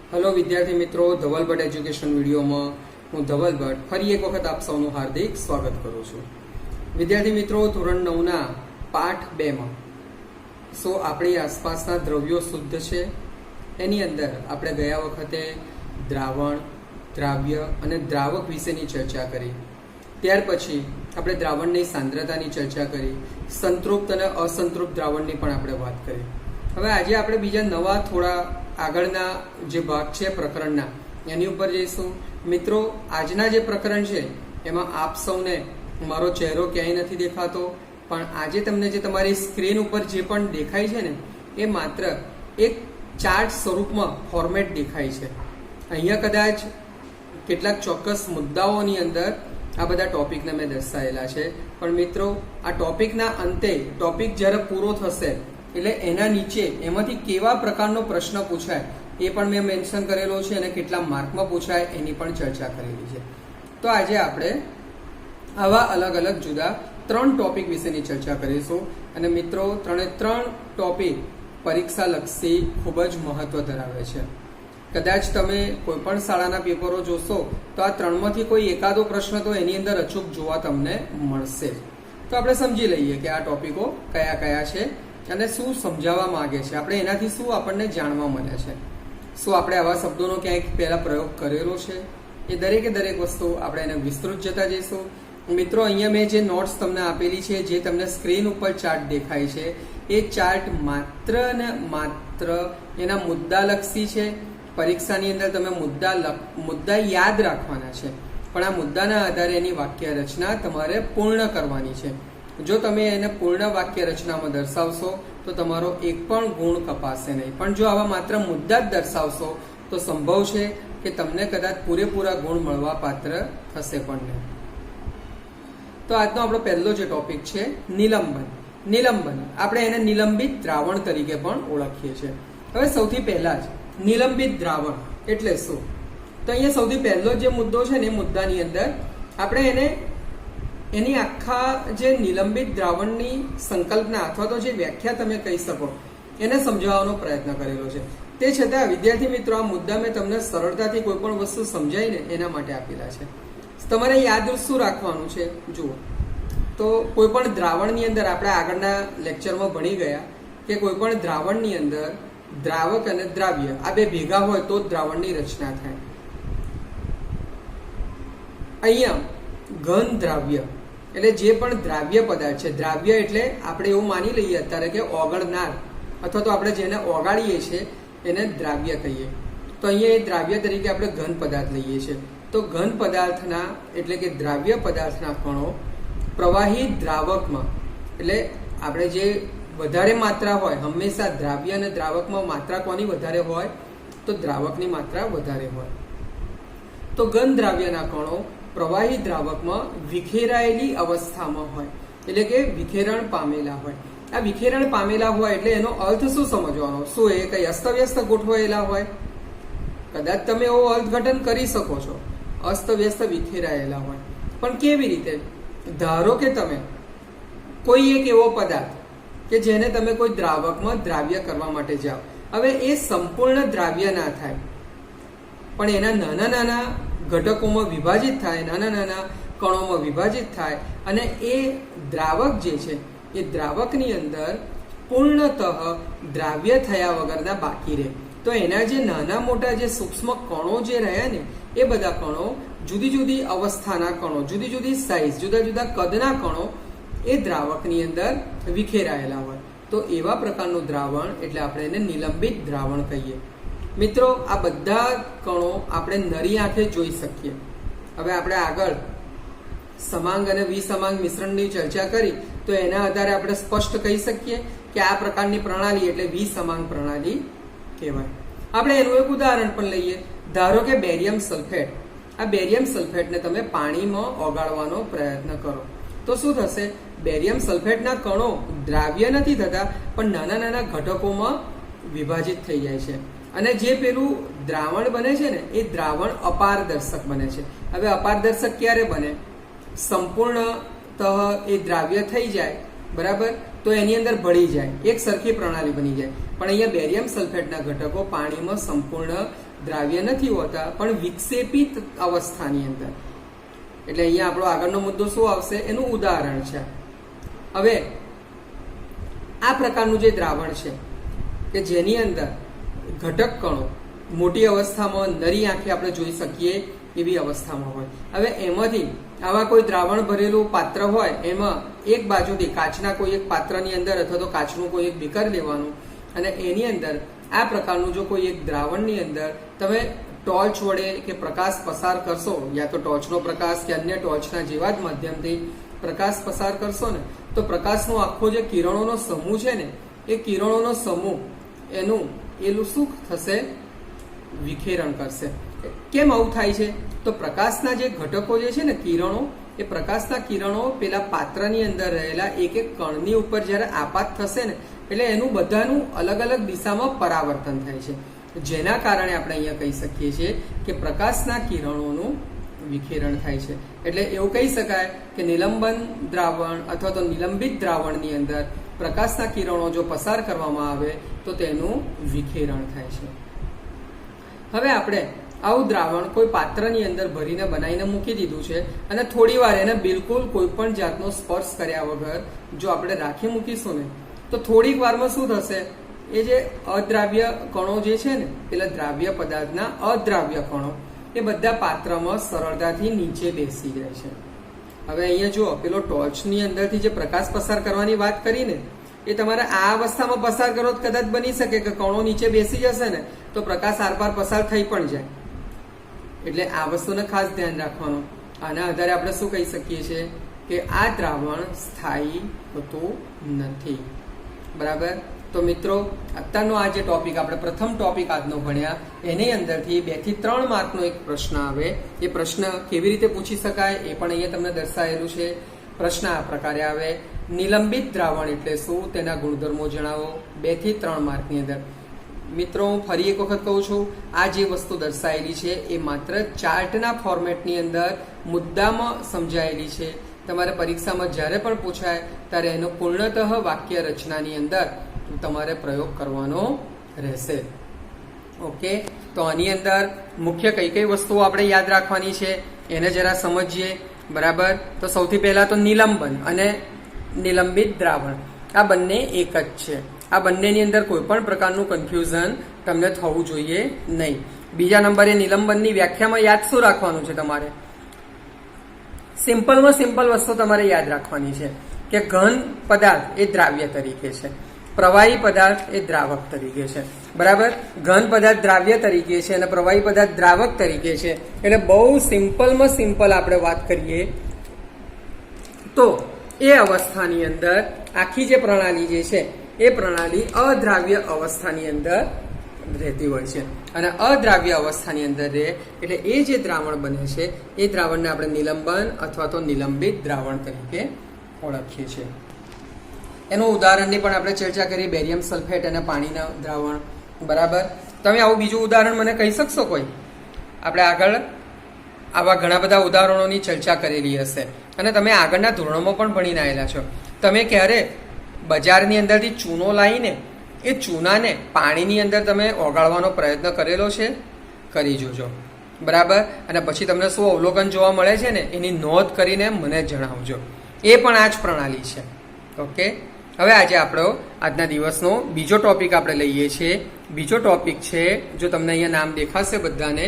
Hello विद्यार्थी मित्रों, धवल Bhatt education विडियोમાં હું ધવલ ભટ્ટ ફરી એક વખત આપ સૌનું હાર્દિક સ્વાગત કરું છું। વિદ્યાર્થી મિત્રો, ધોરણ 9ના પાઠ 2માં આપણી આસપાસના દ્રવ્યો શુદ્ધ છે એની અંદર આપણે ગયા વખતે દ્રાવણ, દ્રાવ્ય અને દ્રાવક વિશેની ચર્ચા કરી। ત્યાર પછી આપણે દ્રાવણની સાંદ્રતાની ચર્ચા કરી, સંતૃપ્ત અને અસંતૃપ્ત દ્રાવણની પણ આપણે વાત કરી। હવે આજે આપણે બીજા નવા થોડા આગળના જે ભાગ છે પ્રકરણના એની ઉપર જઈશું। મિત્રો, આજના જે પ્રકરણ છે એમાં આપ સૌને મારો ચહેરો ક્યાંય નથી દેખાતો, પણ આજે તમને જે તમારી સ્ક્રીન ઉપર જે પણ દેખાય છે ને એ માત્ર એક ચાર્ટ સ્વરૂપમાં ફોર્મેટ દેખાય છે। અહીંયા કદાચ કેટલાક ચોક્કસ મુદ્દાઓની અંદર આ બધા ટોપિકને મેં દર્શાવેલા છે, પણ મિત્રો આ ટોપિકના અંતે ટોપિક જ્યારે પૂરો થશે એટલે એના નીચે એમાંથી કેવા પ્રકારનો પ્રશ્ન પૂછાય એ પણ મેં મેન્શન કરેલો છે અને કેટલા માર્કમાં પૂછાય એની પણ ચર્ચા કરેલી છે। તો આજે આપણે આવા અલગ અલગ જુદા 3 ટોપિક વિશેની ચર્ચા કરીશું અને મિત્રો 3 ટોપિક પરીક્ષાલક્ષી ખૂબ જ મહત્વ ધરાવે છે। કદાચ તમે કોઈ પણ શાળાના પેપરો જોશો તો આ 3માંથી કોઈ એકાદો પ્રશ્ન તો એની અંદર અચૂક જોવા તમને મળશે। તો આપણે સમજી લઈએ કે આ ટોપિકો કયા કયા છે અને શું સમજાવવા માંગે છે, આપણે એનાથી શું આપણને જાણવા મળે છે, શું આપણે આવા શબ્દોનો ક્યાંક પહેલા પ્રયોગ કરેલો છે, એ દરેકે દરેક વસ્તુ આપણે એને વિસ્તૃત જતા જઈશું। મિત્રો, અહીંયા મેં જે નોટ્સ તમને આપેલી છે, જે તમને સ્ક્રીન ઉપર ચાર્ટ દેખાય છે, એ ચાર્ટ માત્ર ને માત્ર એના મુદ્દાલક્ષી છે। પરીક્ષાની અંદર તમે મુદ્દા યાદ રાખવાના છે, પણ આ મુદ્દાના આધારે એની વાક્ય રચના તમારે પૂર્ણ કરવાની છે। જો તમે એને પૂર્ણ વાક્ય રચનામાં દર્શાવશો તો તમારો એક પણ ગુણ કપાશે નહીં, પણ જો આવા માત્ર મુદ્દા જ દર્શાવશો તો સંભવ છે કે તમને કદાચ પૂરેપૂરા ગુણ મળવા પાત્ર થશે પણ નહીં। તો આજનો આપણો પહેલો જે ટોપિક છે નિલંબન, આપણે એને નિલંબિત દ્રાવણ તરીકે પણ ઓળખીએ છીએ। હવે સૌથી પહેલા જ નિલંબિત દ્રાવણ એટલે શું? તો અહીંયા સૌથી પહેલો જે મુદ્દો છે ને એ મુદ્દાની અંદર આપણે એની આખા જે નિલંબિત દ્રાવણની સંકલ્પના અથવા તો જે વ્યાખ્યા તમે કહી શકો એને સમજાવવાનો પ્રયત્ન કરેલો છે। તે છતાં વિદ્યાર્થી મિત્રો, આ મુદ્દા મેં તમને સરળતાથી કોઈ પણ વસ્તુ સમજાય ને એના માટે આપેલા છે। તમારે યાદ શું રાખવાનું છે, જુઓ તો કોઈ પણ દ્રાવણની અંદર આપણે આગળના લેક્ચરમાં ભણી ગયા કે કોઈ પણ દ્રાવણની અંદર દ્રાવક અને દ્રાવ્ય આ બે ભેગા હોય તો જ દ્રાવણની રચના થાય। અહીંયા ઘન દ્રાવ્ય એટલે જે પણ દ્રાવ્ય પદાર્થ છે, દ્રાવ્ય એટલે આપણે એવું માની લઈએ અત્યારે કે ઓગળનાર અથવા તો આપણે જેને ઓગાળીએ છીએ એને દ્રાવ્ય કહીએ। તો અહીંયા એ દ્રાવ્ય તરીકે આપણે ઘન પદાર્થ લઈએ છીએ। તો ઘન પદાર્થના એટલે કે દ્રાવ્ય પદાર્થના કણો પ્રવાહી દ્રાવકમાં, એટલે આપણે જે વધારે માત્રા હોય, હંમેશા દ્રાવ્ય અને દ્રાવકમાં માત્રા કોની વધારે હોય તો દ્રાવકની માત્રા વધારે હોય। તો ઘન દ્રાવ્યના કણો પ્રવાહી દ્રાવકમાં વિખેરાયેલી અવસ્થામાં હોય, એટલે કે વિખેરણ પામેલા હોય। આ વિખેરણ પામેલા હોય એટલે એનો અર્થ શું સમજવાનો? શું એ કઈ અસ્તવ્યસ્ત ગોઠવાયેલા હોય? કદાચ તમે એવો અર્થઘટન કરી શકો છો, અસ્તવ્યસ્ત વિખેરાયેલા હોય, પણ કેવી રીતે? ધારો કે તમે કોઈ એક એવો પદાર્થ કે જેને તમે કોઈ દ્રાવકમાં દ્રાવ્ય કરવા માટે જાઓ, હવે એ સંપૂર્ણ દ્રાવ્ય ના થાય પણ એના નાના નાના ઘટકોમાં વિભાજિત થાય, નાના નાના કણોમાં વિભાજિત થાય અને એ દ્રાવક જે છે એ દ્રાવકની અંદર પૂર્ણતઃ દ્રાવ્ય થયા વગરના બાકી રહે। તો એના જે નાના મોટા જે સૂક્ષ્મ કણો જે રહ્યા ને એ બધા કણો જુદી જુદી અવસ્થાના કણો, જુદી જુદી સાઇઝ, જુદા જુદા કદના કણો એ દ્રાવકની અંદર વિખેરાયેલા હોય। તો એવા પ્રકારનું દ્રાવણ એટલે આપણે એને નિલંબિત દ્રાવણ કહીએ। મિત્રો, આ બધા કણો આપણે નરી આંખે જોઈ શકીએ। હવે આપણે આગળ સમાંગ અને વિસમાંગ મિશ્રણની ચર્ચા કરી તો એના આધારે આપણે સ્પષ્ટ કહી શકીએ કે આ પ્રકારની પ્રણાલી એટલે વિસમાંગ પ્રણાલી કહેવાય। આપણે એનું એક ઉદાહરણ પણ લઈએ। ધારો કે બેરિયમ સલ્ફેટ, આ બેરિયમ સલ્ફેટને તમે પાણીમાં ઓગાળવાનો પ્રયત્ન કરો તો શું થશે? બેરિયમ સલ્ફેટના કણો દ્રાવ્ય નથી થતા પણ નાના નાના ઘટકોમાં વિભાજિત થઈ જાય છે અને જે પેલું દ્રાવણ બને છે ને એ દ્રાવણ અપારદર્શક બને છે। હવે અપારદર્શક ક્યારે બને? સંપૂર્ણતઃ એ દ્રાવ્ય થઈ જાય, બરાબર, તો એની અંદર ભળી જાય, એક સરખી પ્રણાલી બની જાય. પણ અહીંયા બેરિયમ સલ્ફેટના ઘટકો પાણીમાં સંપૂર્ણ દ્રાવ્ય નથી હોતા, પણ વિક્ષેપિત અવસ્થાની અંદર. એટલે અહીંયા આપણો આગળનો મુદ્દો શું આવશે, એનું ઉદાહરણ છે. હવે આ પ્રકારનું જે દ્રાવણ છે કે જેની અંદર ઘટક કણો મોટી અવસ્થામાં નરી આંખે આપણે જોઈ શકીએ એવી અવસ્થામાં હોય. હવે એમાંથી આવા કોઈ દ્રાવણ ભરેલું પાત્ર હોય, એમાં એક બાજુથી કાચના કોઈ એક પાત્રની અંદર અથવા તો કાચનું કોઈ એક બીકર લેવાનું અને એની અંદર આ પ્રકારનું જો કોઈ એક દ્રાવણની અંદર તમે ટોર્ચ વડે કે પ્રકાશ પસાર કરશો, યા તો ટોર્ચનો પ્રકાશ કે અન્ય ટોર્ચના જેવા જ માધ્યમથી પ્રકાશ પસાર કરશો ને, તો પ્રકાશનો આખો જે કિરણોનો સમૂહ છે ને, એ કિરણોનો સમૂહ એનું શું થશે, વિખેરણ કરશે. કેમ આવું થાય છે? તો પ્રકાશના જે ઘટકો જે છે ને, કિરણો, એ પ્રકાશના કિરણો પેલા પાત્રની અંદર રહેલા એક એક કણની ઉપર જ્યારે આપાત થશે ને, એટલે એનું બધાનું અલગ અલગ દિશામાં પરાવર્તન થાય છે, જેના કારણે આપણે અહીંયા કહી શકીએ છીએ કે પ્રકાશના કિરણોનું વિખેરણ થાય છે. એટલે એવું કહી શકાય કે નિલંબન દ્રાવણ અથવા તો નિલંબિત દ્રાવણની અંદર પ્રકાશના કિરણો જો પસાર કરવામાં આવે તો તેનું વિખેરણ થાય છે. હવે આપણે આવું દ્રાવણ કોઈ પાત્રની અંદર ભરીને બનાવીને મૂકી દીધું છે અને થોડી વાર એને બિલકુલ કોઈ પણ જાતનો સ્પર્શ કર્યા વગર જો આપણે રાખી મૂકીશું ને, તો થોડીક વારમાં શું થશે, એ જે અદ્રાવ્ય કણો જે છે ને, પેલા દ્રાવ્ય પદાર્થના અદ્રાવ્ય કણો એ બધા પાત્રમાં સરળતાથી નીચે બેસી જાય છે. હવે અહીંયા જુઓ, પેલો ટોર્ચની અંદરથી જે પ્રકાશ પસાર કરવાની વાત કરીને, એ તમારે આ અવસ્થામાં પસાર કરો તો કદાચ બની શકે કે કણો નીચે બેસી જશે ને, તો પ્રકાશ આરપાર પસાર થઈ પણ જાય. એટલે આ વસ્તુને ખાસ ધ્યાન રાખવાનું. આના આધારે આપણે શું કહી શકીએ છીએ કે આ દ્રાવણ સ્થાયી હોતું નથી. બરાબર? તો મિત્રો, અત્યારનો આ જે ટોપિક આપણે પ્રથમ ટોપિક આજનો ભણ્યા, એની અંદરથી 2 થી 3 માર્કનો એક પ્રશ્ન આવે. એ પ્રશ્ન કેવી રીતે પૂછી શકાય એ પણ અહીંયા તમને દર્શાવેલું છે. પ્રશ્ન આ પ્રકારે આવે, નિલંબિત દ્રાવણ એટલે શું, તેના ગુણધર્મો જણાવો. 2 થી 3 માર્કની અંદર. મિત્રો, હું ફરી એક વખત કહું છું, આ જે વસ્તુ દર્શાવેલી છે એ માત્ર ચાર્ટના ફોર્મેટની અંદર મુદ્દામાં સમજાયેલી છે. તમારે પરીક્ષામાં જ્યારે પણ પૂછાય ત્યારે એનો પૂર્ણતઃ વાક્ય રચનાની અંદર તમારે પ્રયોગ કરવાનો રહેશે. ઓકે, તો આની અંદર મુખ્ય કઈ કઈ વસ્તુઓ આપણે યાદ રાખવાની છે એને જરા સમજીએ. બરાબર? તો સૌથી પહેલા તો નિલંબન અને નિલંબિત દ્રાવણ આ બંને એક જ છે. આ બંનેની અંદર કોઈ પણ પ્રકારનું કન્ફ્યુઝન તમને થવું જોઈએ નહીં. બીજા નંબરે નિલંબનની વ્યાખ્યામાં યાદ શું રાખવાનું છે તમારે? સિમ્પલમાં સિમ્પલ વસ્તુ તમારે યાદ રાખવાની છે કે ઘન પદાર્થ એ દ્રાવ્ય તરીકે છે, પ્રવાહી પદાર્થ એ દ્રાવક તરીકે છે. બરાબર? ઘન પદાર્થ દ્રાવ્ય તરીકે છે અને પ્રવાહી પદાર્થ દ્રાવક તરીકે છે. એટલે બહુ સિમ્પલમાં સિમ્પલ આપણે વાત કરીએ તો એ અવસ્થાની અંદર આખી જે પ્રણાલી જે છે એ પ્રણાલી અદ્રાવ્ય અવસ્થાની અંદર રહેતી હોય છે. અને અદ્રાવ્ય અવસ્થાની અંદર રહે એટલે એ જે દ્રાવણ બને છે એ દ્રાવણને આપણે નિલંબન અથવા તો નિલંબિત દ્રાવણ તરીકે ઓળખીએ છીએ. એનું ઉદાહરણની પણ આપણે ચર્ચા કરી, બેરિયમ સલ્ફેટ અને પાણીના દ્રાવણ. બરાબર? તમે આવું બીજું ઉદાહરણ મને કહી શકશો કોઈ? આપણે આગળ આવા ઘણા બધા ઉદાહરણોની ચર્ચા કરેલી હશે અને તમે આગળના ધોરણોમાં પણ ભણીને આવેલા છો. તમે ક્યારે બજારની અંદરથી ચૂનો લાવીને એ ચૂનાને પાણીની અંદર તમે ઓગાળવાનો પ્રયત્ન કરેલો છે? કરી જોજો. બરાબર? અને પછી તમને શું અવલોકન જોવા મળે છે ને, એની નોંધ કરીને મને જણાવજો. એ પણ આ જ પ્રણાલી છે. ઓકે, હવે આજે આપણો આજના દિવસનો બીજો ટોપિક આપણે લઈએ છીએ. બીજો ટોપિક છે, જો તમને અહીંયા નામ દેખાશે બધાને,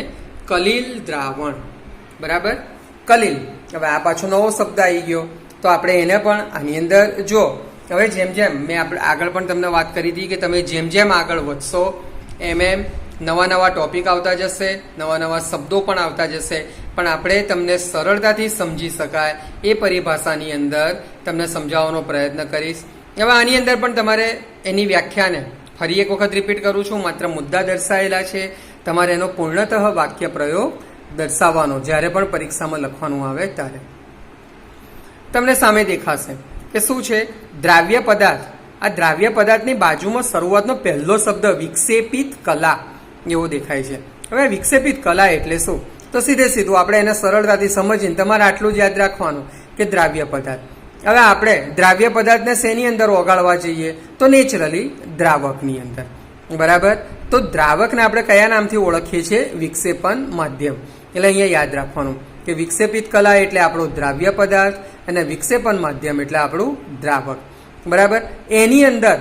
કલિલ દ્રાવણ. બરાબર? કલિલ. હવે આ પાછો નવો શબ્દ આવી ગયો, તો આપણે એને પણ આની અંદર જો હવે જેમ જેમ મેં આપણે આગળ પણ તમને વાત કરી હતી કે તમે જેમ જેમ આગળ વધશો એમ એમ નવા નવા ટોપિક આવતા જશે, નવા નવા શબ્દો પણ આવતા જશે, પણ આપણે તમને સરળતાથી સમજી શકાય એ પરિભાષાની અંદર તમને સમજાવવાનો પ્રયત્ન કરીશ. હવે આની અંદર પણ તમારે એની વ્યાખ્યાને ફરી એક વખત રિપીટ કરું છું, માત્ર મુદ્દા દર્શાવેલા છે, તમારે એનો પૂર્ણતઃ વાક્ય પ્રયોગ દર્શાવવાનો જ્યારે પણ પરીક્ષામાં લખવાનું આવે ત્યારે. તમને સામે દેખાશે કે શું છે, દ્રાવ્ય પદાર્થ. આ દ્રાવ્ય પદાર્થની બાજુમાં શરૂઆતનો પહેલો શબ્દ વિક્ષેપિત કલા એવો દેખાય છે. હવે વિક્ષેપિત કલા એટલે શું? તો સીધે સીધું આપણે એને સરળતાથી સમજીને તમારે આટલું જ યાદ રાખવાનું કે દ્રાવ્ય પદાર્થ હવે આપણે દ્રાવ્ય પદાર્થને શેની અંદર ઓગાળવા જઈએ તો નેચરલી દ્રાવકની અંદર, બરાબર. તો દ્રાવકને આપણે કયા નામથી ઓળખીએ છીએ? વિક્ષેપન માધ્યમ. એટલે અહીંયા યાદ રાખવાનું કે વિક્ષેપિત કલા એટલે આપણો દ્રાવ્ય પદાર્થ અને વિક્ષેપન માધ્યમ એટલે આપણું દ્રાવક, બરાબર. એની અંદર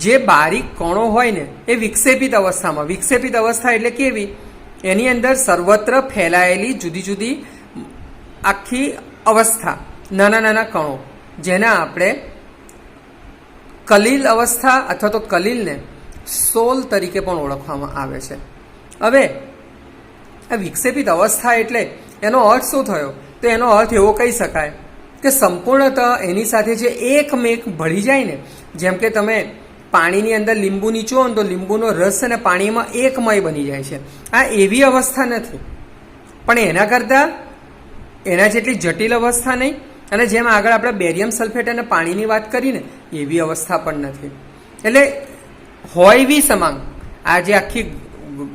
જે બારીક કણો હોય ને એ વિક્ષેપિત અવસ્થામાં, વિક્ષેપિત અવસ્થા એટલે કેવી? એની અંદર સર્વત્ર ફેલાયેલી જુદી જુદી આખી અવસ્થા, નાના નાના કણો, જેના આપણે કલીલ અવસ્થા અથવા તો કલીલને સોલ તરીકે પણ ઓળખવામાં આવે છે. હવે આ વિક્ષેપિત અવસ્થા એટલે એનો અર્થ શું થયો? તો એનો અર્થ એવો કહી શકાય કે સંપૂર્ણતઃ એની સાથે જે એકમેક ભળી જાય ને, જેમ કે તમે પાણીની અંદર લીંબુ નીચો ને તો લીંબુનો રસ અને પાણીમાં એકમય બની જાય છે. આ એવી અવસ્થા નથી, પણ એના કરતાં એના જેટલી જટિલ અવસ્થા નહીં. અને જેમ આગળ આપણે બેરિયમ સલ્ફેટ અને પાણીની વાત કરીને એવી અવસ્થા પણ નથી. એટલે હોય વિસમાંગ આ જે આખી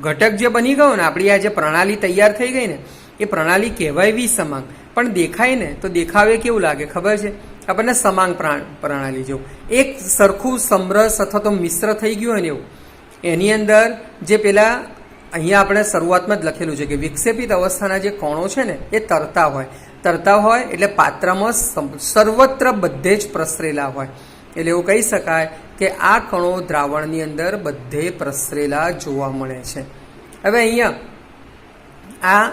ઘટક જે બની ગયો ને, આપણી આ જે પ્રણાલી તૈયાર થઈ ગઈ ને, એ પ્રણાલી કહેવાય વિસમાંગ, પણ દેખાય ને તો દેખાવે કેવું લાગે ખબર છે? આપણને સમાંગ પ્રણાલી જેવું, એક સરખું સમરસ અથવા તો મિશ્ર થઈ ગયું હોય ને એવું. એની અંદર જે પેલા અહીંયા આપણે શરૂઆતમાં જ લખેલું છે કે વિક્ષેપિત અવસ્થાના જે કણો છે ને એ તરતા હોય એટલે પાત્રમાં સર્વત્ર બધે જ પ્રસરેલા હોય. એટલે એવું કહી શકાય કે આ કણો દ્રાવણની અંદર બધે પ્રસરેલા જોવા મળે છે. હવે અહીંયા આ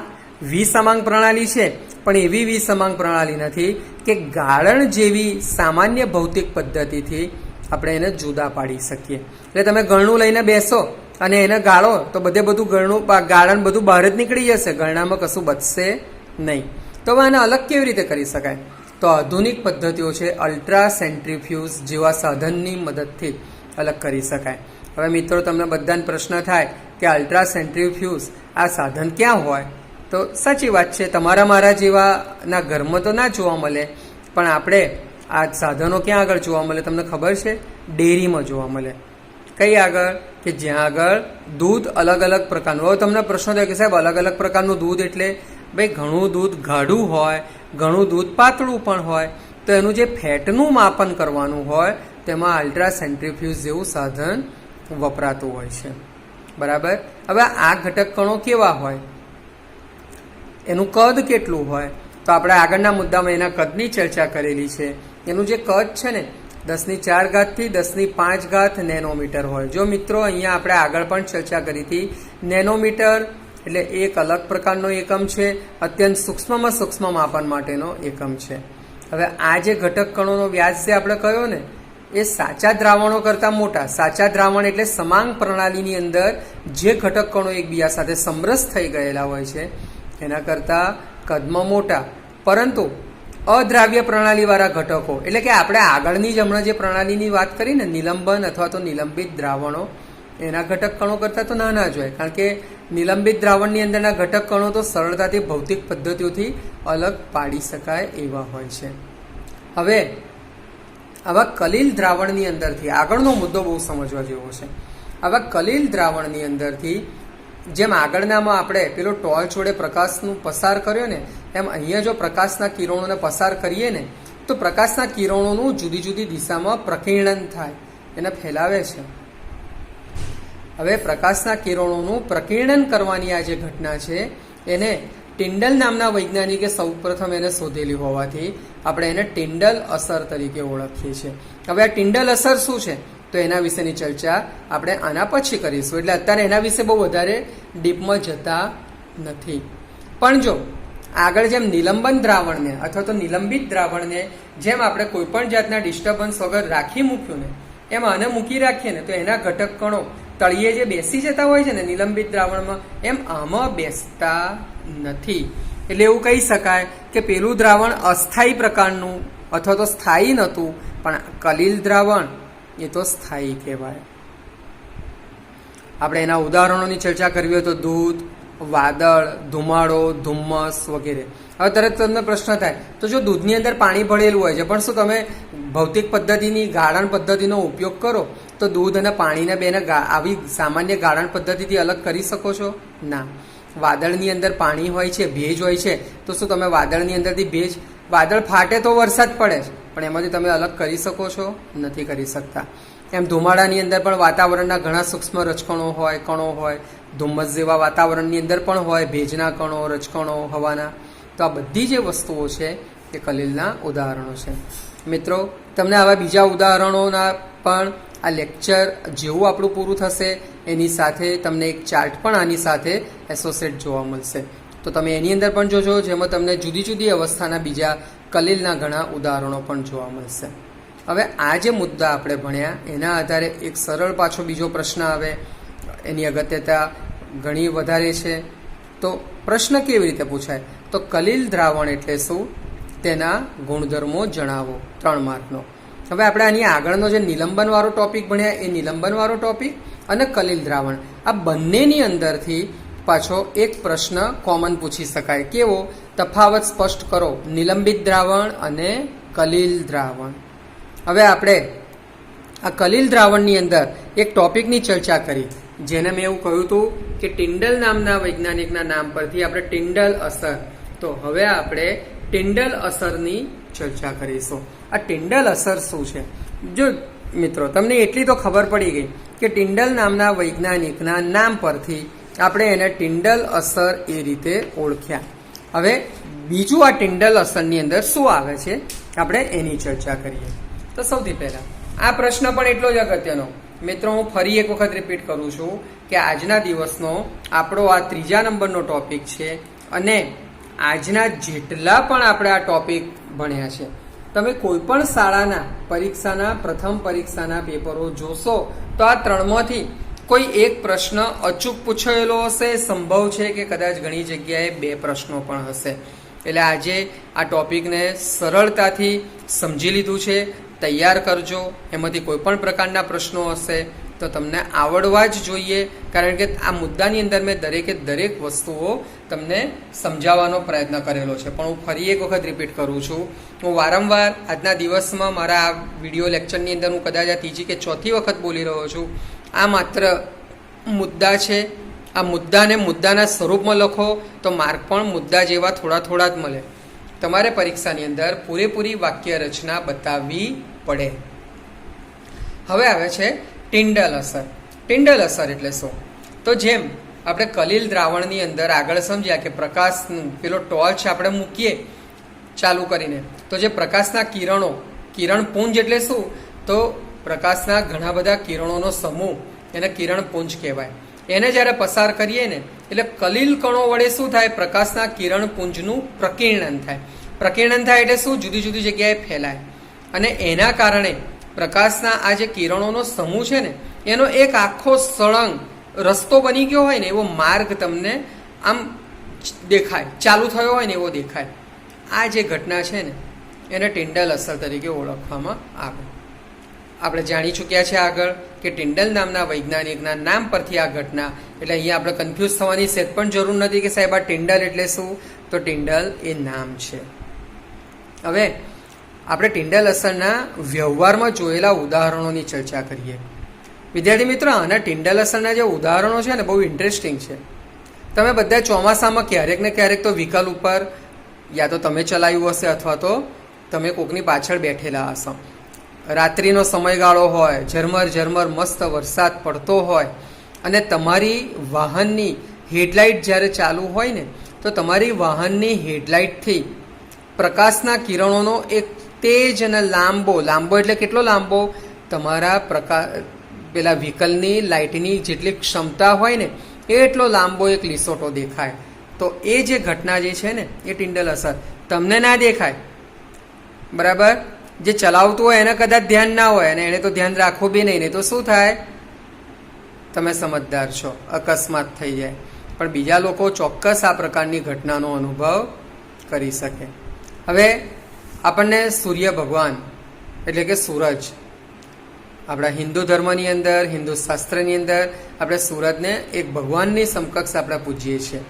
વિસમાંગ પ્રણાલી છે, પણ એવી વિસમાંગ પ્રણાલી નથી કે ગાળણ જેવી સામાન્ય ભૌતિક પદ્ધતિથી આપણે એને જુદા પાડી શકીએ. એટલે તમે ગળણું લઈને બેસો અને એને ગાળો તો બધું ગાળણ બધું બહાર જ નીકળી જશે, ગળણામાં કશું બચશે નહીં. તો હવે આને અલગ કેવી રીતે કરી શકાય? તો આધુનિક પદ્ધતિઓ છે, અલ્ટ્રા સેન્ટ્રીફ્યુઝ જેવા સાધનની મદદથી અલગ કરી શકાય. હવે મિત્રો, તમને બધાને પ્રશ્ન થાય કે અલ્ટ્રા સેન્ટ્રીફ્યુઝ આ સાધન ક્યાં હોય? તો સાચી વાત છે, તમારા મારા જેવાના ઘરમાં તો ના જોવા મળે, પણ આપણે આ સાધનો ક્યાં આગળ જોવા મળે તમને ખબર છે? ડેરીમાં જોવા મળે. કઈ આગળ? કે જ્યાં આગળ દૂધ અલગ અલગ પ્રકારનું. હવે તમને પ્રશ્ન થાય કે સાહેબ અલગ અલગ પ્રકારનું દૂધ એટલે? ભાઈ, ઘણું દૂધ ગાઢું હોય, ઘણું દૂધ પાતળું પણ હોય. તો એનું જે ફેટનું માપન કરવાનું હોય તેમાં અલ્ટ્રા સેન્ટ્રીફ્યુઝ જેવું સાધન વપરાતું હોય છે, બરાબર. હવે આ ઘટક કણો કેવા હોય, એનું કદ કેટલું હોય? તો આપણે આગળના મુદ્દામાં એના કદની ચર્ચા કરેલી છે. એનું જે કદ છે ને 10⁴ થી 10⁵ નેનોમીટર હોય. જો મિત્રો, અહીંયા આપણે આગળ પણ ચર્ચા કરી હતી, નેનોમીટર એટલે એક અલગ પ્રકારનો એકમ છે, અત્યંત સૂક્ષ્મમાં સૂક્ષ્મ માપન માટેનો એકમ છે. હવે આ જે ઘટક કણોનો વ્યાસ જે આપણે કહ્યો ને, એ સાચા દ્રાવણો કરતાં મોટા. સાચા દ્રાવણ એટલે સમાંગ પ્રણાલીની અંદર જે ઘટક કણો એકબીજા સાથે સમરસ થઈ ગયેલા હોય છે એના કરતાં કદમાં મોટા. પરંતુ અદ્રાવ્ય પ્રણાલીવાળા ઘટકો એટલે કે આપણે આગળની જ હમણાં જે પ્રણાલીની વાત કરી ને, નિલંબન અથવા તો નિલંબિત દ્રાવણો, એના ઘટક કણો કરતાં તો નાના જ હોય. કારણ કે નિલંબિત દ્રાવણની અંદરના ઘટક કણો તો સરળતાથી ભૌતિક પદ્ધતિઓથી અલગ પાડી શકાય એવા હોય છે. હવે આવા કલીલ દ્રાવણની અંદરથી આગળનો મુદ્દો બહુ સમજવા જેવો છે. આવા કલીલ દ્રાવણની અંદરથી જેમ આગળનામાં આપણે પેલો ટોર્ચ વડે પ્રકાશનું પસાર કર્યો ને, એમ અહીંયા જો પ્રકાશના કિરણોને પસાર કરીએ ને તો પ્રકાશના કિરણોનું જુદી જુદી દિશામાં પ્રકીર્ણન થાય, એને ફેલાવે છે. હવે પ્રકાશના કિરણોનું પ્રકીર્ણન કરવાની આ જે ઘટના છે એને ટિન્ડલ નામના વૈજ્ઞાનિકે સૌપ્રથમ એને શોધેલી હોવાથી આપણે એને ટિન્ડલ અસર તરીકે ઓળખીએ છીએ. હવે આ ટિન્ડલ અસર શું છે તો એના વિશેની ચર્ચા આપણે આના પછી કરીશું. એટલે અત્યારે એના વિશે બહુ વધારે ડીપમાં જતા નથી. પણ જો આગળ જેમ નિલંબન દ્રાવણને અથવા તો નિલંબિત દ્રાવણને જેમ આપણે કોઈ પણ જાતના ડિસ્ટર્બન્સ વગર રાખી મૂક્યું ને, એમ આને મૂકી રાખીએ ને તો એના ઘટક કણો તળિયે જે બેસી જતા હોય છે ને નિલંબિત દ્રાવણમાં, એમ આમાં બેસતા નથી. એટલે એવું કહી શકાય કે પેલું દ્રાવણ અસ્થાયી પ્રકારનું અથવા તો સ્થાયી નહોતું, પણ કલીલ દ્રાવણ એ તો સ્થાયી કહેવાય. આપણે એના ઉદાહરણોની ચર્ચા કરવી હોય તો દૂધ, વાદળ, ધુમાડો, ધુમ્મસ વગેરે. હવે તરત તમને પ્રશ્ન થાય તો જો દૂધની અંદર પાણી ભરેલું હોય છે પણ શું તમે ભૌતિક પદ્ધતિની ગાળણ પદ્ધતિનો ઉપયોગ કરો તો દૂધ અને પાણીને બેને આવી સામાન્ય ગાળણ પદ્ધતિથી અલગ કરી શકો છો? ના. વાદળની અંદર પાણી હોય છે, ભેજ હોય છે, તો શું તમે વાદળની અંદરથી ભેજ વાદળ ફાટે તો વરસાદ પડે છે, પણ એમાંથી તમે અલગ કરી શકો છો? નથી કરી શકતા. એમ ધુમાડાની અંદર પણ વાતાવરણના ઘણા સૂક્ષ્મ રજકણો હોય, કણો હોય. ધુમ્મસ જેવા વાતાવરણની અંદર પણ હોય ભેજના કણો, રજકણો હવાના. તો આ બધી જે વસ્તુઓ છે તે કલીલના ઉદાહરણો છે. મિત્રો, તમને આવા બીજા ઉદાહરણોના પણ આ લેક્ચર જેવું આપણું પૂરું થશે એની સાથે તમને એક ચાર્ટ પણ આની સાથે એસોસિએટ જોવા મળશે. તો તમે એની અંદર પણ જોજો, જેમાં તમને જુદી જુદી અવસ્થાના બીજા કલીલના ઘણા ઉદાહરણો પણ જોવા મળશે. હવે આ જે મુદ્દા આપણે ભણ્યા એના આધારે એક સરળ પાછો બીજો પ્રશ્ન આવે. એની અગત્યતા ઘણી વધારે છે. તો પ્રશ્ન કેવી રીતે પૂછાય? તો કલીલ દ્રાવણ એટલે શું, તેના ગુણધર્મો જણાવો. 3 માર્કનો. હવે આપણે આની આગળનો જે નિલંબનવાળો ટોપિક ભણ્યા એ નિલંબનવાળો ટોપિક અને કલીલ દ્રાવણ, આ બંનેની અંદરથી પાછો એક પ્રશ્ન કોમન પૂછી શકાય. કેવો? તફાવત સ્પષ્ટ કરો, નિલંબિત દ્રાવણ અને કલીલ દ્રાવણ. હવે આપણે આ કલીલ દ્રાવણની અંદર એક ટોપિકની ચર્ચા કરી, જેને મેં એવું કહ્યું હતું કે ટિન્ડલ નામના વૈજ્ઞાનિકના નામ પરથી આપણે ટિન્ડલ અસર. તો હવે આપણે ટિન્ડલ અસરની ચર્ચા કરીશું. આ ટિન્ડલ અસર શું છે? જો મિત્રો, તમને એટલી તો ખબર પડી ગઈ કે ટિન્ડલ નામના વૈજ્ઞાનિકના નામ પરથી આપણે એને ટિન્ડલ અસર એ રીતે ઓળખ્યા. હવે બીજું આ ટિન્ડલ અસરની અંદર શું આવે છે આપણે એની ચર્ચા કરીએ. તો સૌથી પહેલા આ પ્રશ્ન પણ એટલો જ અગત્યનો. મિત્રો, હું ફરી એક વખત રિપીટ કરું છું કે આજના દિવસનો આપણો આ 3જા નંબરનો ટોપિક છે અને આજના જેટલા પણ આપણે આ ટોપિક ભણ્યા છે, તમે કોઈ પણ શાળાના પરીક્ષાના પ્રથમ પરીક્ષાના પેપરો જોશો તો આ 3માંથી કોઈ એક પ્રશ્ન અચૂક પૂછાયેલો હશે. સંભવ છે કે કદાચ ઘણી જગ્યાએ 2 પ્રશ્નો પણ હશે. એટલે આજે આ ટોપિકને સરળતાથી સમજી લીધું છે. તૈયાર કરજો. એમાંથી કોઈ પણ પ્રકારના પ્રશ્નો હશે તો તમને આવડવા જ જોઈએ, કારણ કે આ મુદ્દાની અંદર મેં દરેકે દરેક વસ્તુઓ તમને સમજાવવાનો પ્રયત્ન કરેલો છે. પણ હું ફરી એક વખત રિપીટ કરું છું, હું વારંવાર આજના દિવસમાં મારા આ વિડીયો લેક્ચરની અંદર હું કદાચ આ 3જી કે 4થી વખત બોલી રહ્યો છું. આ માત્ર મુદ્દા છે. આ મુદ્દાને મુદ્દાના સ્વરૂપમાં લખો તો માર્ક પણ મુદ્દા જેવા થોડા થોડા જ મળે. તમારે પરીક્ષાની અંદર પૂરેપૂરી વાક્ય રચના બતાવવી પડે. હવે આવે છે ટિન્ડલ અસર. ટિન્ડલ અસર એટલે શું? તો જેમ આપણે કલીલ દ્રાવણની અંદર આગળ સમજ્યા કે પ્રકાશનું પેલો ટોર્ચ આપણે મૂકીએ ચાલુ કરીને, તો જે પ્રકાશના કિરણો, કિરણપુંજ એટલે શું? તો પ્રકાશના ઘણા બધા કિરણોનો સમૂહ, એને કિરણપુંજ કહેવાય. એને જ્યારે પસાર કરીએ ને એટલે કલીલ કણો વડે શું થાય? પ્રકાશના કિરણપુંજનું પ્રકીર્ણન થાય. પ્રકીર્ણન થાય એટલે શું? જુદી જુદી જગ્યાએ ફેલાય. અને એના કારણે પ્રકાશના આ જે કિરણોનો સમૂહ છે ને એનો એક આખો સળંગ રસ્તો બની ગયો હોય ને એવો માર્ગ તમને આમ દેખાય, ચાલુ થયો હોય ને એવો દેખાય. આ જે ઘટના છે ને એને ટિન્ડલ અસર તરીકે ઓળખવામાં આવે. આપણે જાણી ચૂક્યા છે આગળ કે ટિન્ડલ નામના વૈજ્ઞાનિકના નામ પરથી આ ઘટના, એટલે અહીંયા આપણે કન્ફ્યુઝ થવાની સેજ પણ જરૂર નથી કે સાહેબ આ ટિન્ડલ એટલે શું? તો ટિન્ડલ એ નામ છે. હવે આપણે ટિન્ડલ અસરના વ્યવહારમાં જોયેલા ઉદાહરણોની ચર્ચા કરીએ. વિદ્યાર્થી મિત્રો, આના ટિન્ડલ અસરના જે ઉદાહરણો છે ને બહુ ઇન્ટરેસ્ટિંગ છે. તમે બધા ચોમાસામાં ક્યારેક ને ક્યારેક તો વ્હીકલ ઉપર યા તો તમે ચલાવ્યું હશે અથવા તો તમે કોકની પાછળ બેઠેલા હશો. રાત્રિનો સમયગાળો હોય, ઝરમર ઝરમર મસ્ત વરસાદ પડતો હોય અને તમારી વાહનની હેડલાઇટ જ્યારે ચાલુ હોય ને તો તમારી વાહનની હેડલાઇટથી પ્રકાશના કિરણોનો એક તેજ અને લાંબો એટલે કેટલો લાંબો? તમારા પેલા વ્હીકલની લાઇટની જેટલી ક્ષમતા હોય ને એટલો લાંબો એક લીસોટો દેખાય. તો એ જે ઘટના જે છે ને એ ટિન્ડલ અસર. તમને ના દેખાય, બરાબર? જે ચલાવતું હોય એને કદાચ ધ્યાન ના હોય અને એને તો ધ્યાન રાખવું બી નહીં, તો શું થાય? તમે સમજદાર છો, અકસ્માત થઈ જાય. પણ બીજા લોકો ચોક્કસ આ પ્રકારની ઘટનાનો અનુભવ કરી શકે. હવે આપણને સૂર્ય ભગવાન એટલે કે સૂરજ, આપણા હિન્દુ ધર્મની અંદર, હિન્દુ શાસ્ત્રની અંદર આપણે સૂરજને એક ભગવાનની સમકક્ષ આપણે પૂજીએ છીએ.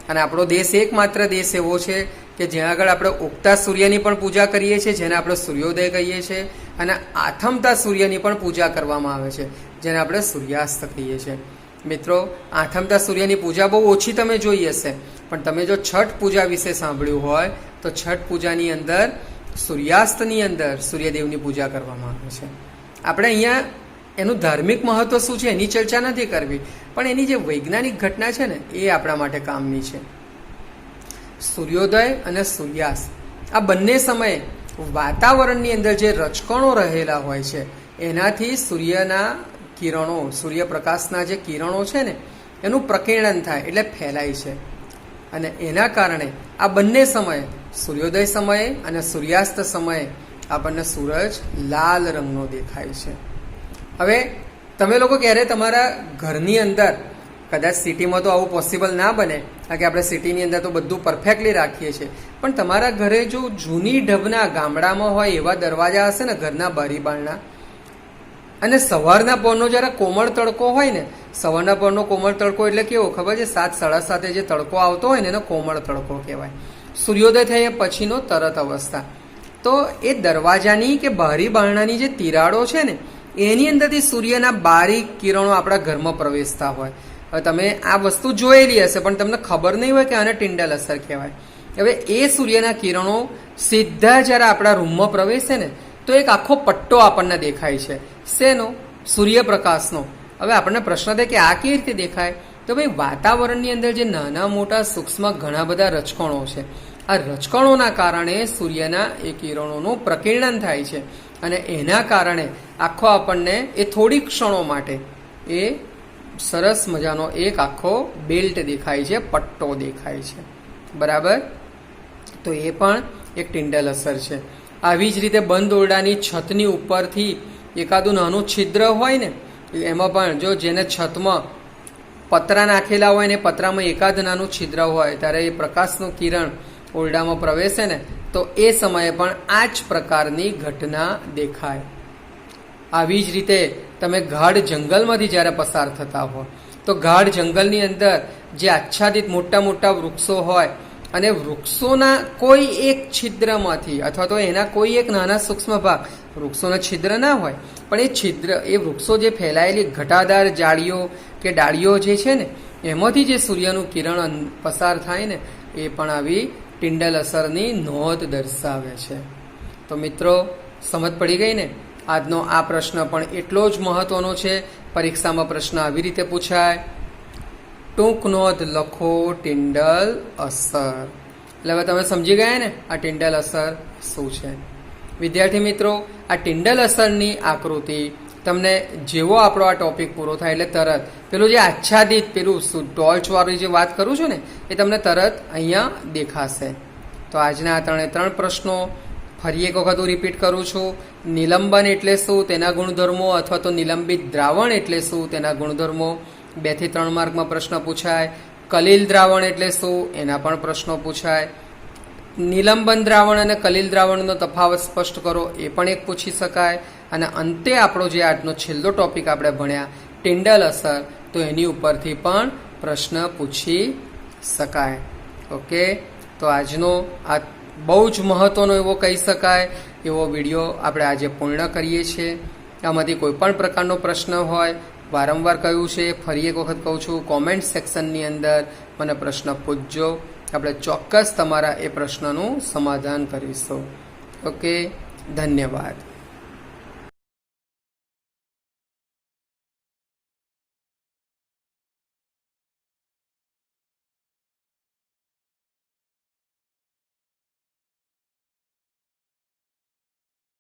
અને આપણો દેશ એકમાત્ર દેશ એવો છે કે જ્યાં આગળ આપણે ઉગતા સૂર્યની પણ પૂજા કરીએ છીએ, જેને આપણે સૂર્યોદય કહીએ છીએ, અને આથમતા સૂર્યની પણ પૂજા કરવામાં આવે છે, જેને આપણે સૂર્યાસ્ત કહીએ છીએ. મિત્રો, આથમતા સૂર્યની પૂજા બહુ ઓછી તમે જોઈ હશે, પણ તમે જો છઠ પૂજા વિશે સાંભળ્યું હોય તો છઠ પૂજાની અંદર સૂર્યાસ્તની અંદર સૂર્યદેવની પૂજા કરવામાં આવે છે. આપણે અહીંયા એનું ધાર્મિક મહત્વ શું છે એની ચર્ચા નથી કરવી, પણ એની જે વૈજ્ઞાનિક ઘટના છે ને એ આપણા માટે કામની છે. સૂર્યોદય અને સૂર્યાસ્ત આ બંને સમયે વાતાવરણની અંદર જે રજકણો રહેલા હોય છે એનાથી સૂર્યના કિરણો, સૂર્યપ્રકાશના જે કિરણો છે ને એનું પ્રકીર્ણન થાય એટલે ફેલાય છે. અને એના કારણે આ બંને સમયે, સૂર્યોદય સમયે અને સૂર્યાસ્ત સમયે આપણને સૂરજ લાલ રંગનો દેખાય છે. હવે તમે લોકો ક્યારે તમારા ઘરની અંદર, કદાચ સિટીમાં તો આવું પોસિબલ ના બને કારણ કે આપણે સિટીની અંદર તો બધું પરફેક્ટલી રાખીએ છીએ, પણ તમારા ઘરે જો જૂની ઢબના ગામડામાં હોય એવા દરવાજા હશે ને ઘરના બારી બારણા, અને સવારના પહોરનો જરા કોમળ તડકો હોય ને, સવારના પહોરનો કોમળ તડકો એટલે કેવો ખબર છે? 7-7:30 જે તડકો આવતો હોય ને એને કોમળ તડકો કહેવાય. સૂર્યોદય થયા પછીનો તરત અવસ્થા. તો એ દરવાજાની કે બારી બારણાની જે તિરાડો છે ને એની અંદરથી સૂર્યના બારીક કિરણો આપણા ઘરમાં પ્રવેશતા હોય. હવે તમે આ વસ્તુ જોયેલી હશે પણ તમને ખબર નહીં હોય કે આને ટિન્ડલ અસર કહેવાય. હવે એ સૂર્યના કિરણો સીધા જ્યારે આપણા રૂમમાં પ્રવેશે ને તો એક આખો પટ્ટો આપણને દેખાય છે. શેનો? સૂર્યપ્રકાશનો. હવે આપણને પ્રશ્ન થાય કે આ કેવી રીતે દેખાય? તો ભાઈ, વાતાવરણની અંદર જે નાના મોટા સૂક્ષ્મ ઘણા બધા રજકણો છે, આ રજકણોના કારણે સૂર્યના એ કિરણોનું પ્રકીર્ણન થાય છે, અને એના કારણે આખો આપણને એ થોડી ક્ષણો માટે એ સરસ મજાનો એક આખો બેલ્ટ દેખાય છે, પટ્ટો દેખાય છે. બરાબર? તો એ પણ એક ટિન્ડલ અસર છે. આવી જ રીતે બંધ ઓરડાની છતની ઉપરથી એકાદું નાનું છિદ્ર હોય ને એમાં પણ જો જેને છતમાં પતરા નાખેલા હોય ને પતરામાં એકાદ નાનું છિદ્ર હોય ત્યારે એ પ્રકાશનું કિરણ ઓરડામાં પ્રવેશે ને તો એ સમયે પણ આ જ પ્રકારની ઘટના દેખાય. આવી જ રીતે તમે ગાઢ જંગલમાંથી જ્યારે પસાર થતા હો તો ગાઢ જંગલની અંદર જે આચ્છાદિત મોટા મોટા વૃક્ષો હોય અને વૃક્ષોના કોઈ એક છિદ્રમાંથી અથવા તો એના કોઈ એક નાના સૂક્ષ્મ ભાગ, વૃક્ષોના છિદ્ર ના હોય પણ એ છિદ્ર, એ વૃક્ષો જે ફેલાયેલી ઘટાદાર જાળીઓ કે ડાળીઓ જે છે ને એમાંથી જે સૂર્યનું કિરણ પસાર થાય ને એ પણ આવી ટિન્ડલ અસરની નોંધ દર્શાવે છે. તો મિત્રો, સમજ પડી ગઈ ને? આજનો આ પ્રશ્ન પણ એટલો જ મહત્વનો છે. પરીક્ષામાં પ્રશ્ન આવી રીતે પૂછાય, ટૂંક નોંધ લખો ટિન્ડલ અસર. એટલે હવે તમે સમજી ગયા ને આ ટિન્ડલ અસર શું છે. વિદ્યાર્થી મિત્રો, આ ટિન્ડલ અસરની આકૃતિ તમને જેવો આપણો આ ટોપિક પૂરો થાય એટલે તરત પેલું જે આચ્છાદિત પેલું ટોર્ચવાળું જે વાત કરું છું ને એ તમને તરત અહીંયા દેખાશે. તો આજના આ 3 પ્રશ્નો ફરી એક વખત હું રિપીટ કરું છું. નિલંબન એટલે શું, તેના ગુણધર્મો, અથવા તો નિલંબિત દ્રાવણ એટલે શું, તેના ગુણધર્મો. 2 થી 3 માર્કમાં પ્રશ્ન પૂછાય. કલીલ દ્રાવણ એટલે શું, એના પણ પ્રશ્નો પૂછાય. નિલંબન દ્રાવણ અને કલીલ દ્રાવણનો તફાવત સ્પષ્ટ કરો, એ પણ એક પૂછી શકાય. અને અંતે આપણો જે આજનો છેલ્લો ટોપિક આપણે ભણ્યા ટિન્ડલ અસર, તો એની ઉપરથી પણ પ્રશ્ન પૂછી શકાય. ઓકે, તો આજનો આ બહુ જ મહત્વનો એવો કહી શકાય એવો વિડીયો આપણે આજે પૂર્ણ કરીએ છીએ. આમાંથી કોઈ પણ પ્રકારનો પ્રશ્ન હોય, વારંવાર કહ્યું છે, ફરી એક વખત કહું છું, કોમેન્ટ સેક્શનની અંદર મને પ્રશ્ન પૂછજો. આપણે ચોક્કસ તમારા એ પ્રશ્નનું સમાધાન કરીશું. ઓકે, ધન્યવાદ.